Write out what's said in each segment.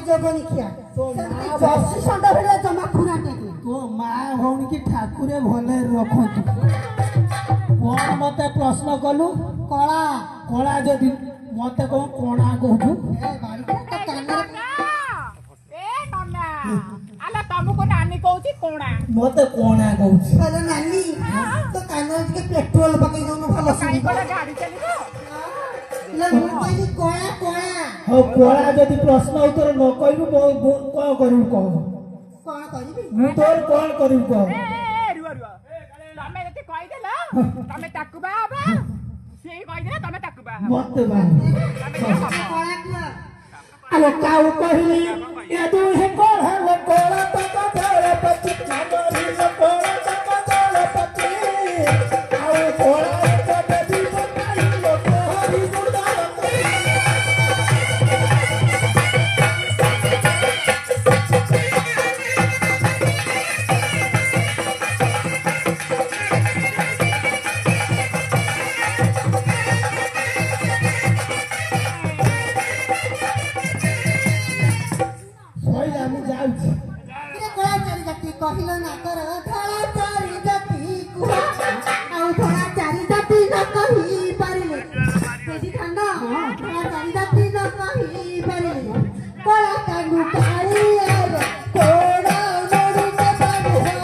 जगनिखिया Jersey संडा भेले जमा खुरा टेके तो माँ भौणी की ठाकुरे भले रखतु कौन मत प्रश्न कलु कला कला जदि मत कौन कोणा कहू तुमको नानी कहूची कोणा मत कोणा कहू अरे नानी तो कानो के पेट्रोल पकई दोनो भलो सुनी गाड़ी चली ले मु कहली कोळा कोळा हो कोणा जदि प्रश्न उत्तर न कहबू कोन करू कह कोण करिबी मु तोर कोन करू कह रुआ रुआ तमे जति कहि देला तमे ताकु बाबा सेही कहि देला तमे ताकु बा मत बा कोळा कुआ अरे काऊ कहली ये तू है कोण है कोणा तक जरे पति नमरी न कोणा तक जरे पति आउ कोणा तक दी बताई लो कोहरी गुरदार कहिलो ना कर धरा चारि जाति कुहा आउ धरा चारि जाति न कहि पारिले तेजी खंड धरा चारि जाति न कहि पारिले कोला कांगु कालियार कोडा मोडी के बाबुहा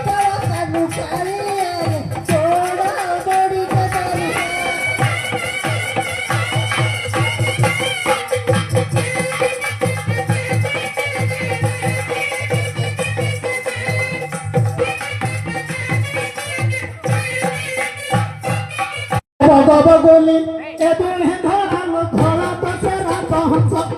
कोला कांगु कालियार कोडा मोडी के बाबुहा बाबा बोली ए तू है धरा धरा तो सेरा तो हम सब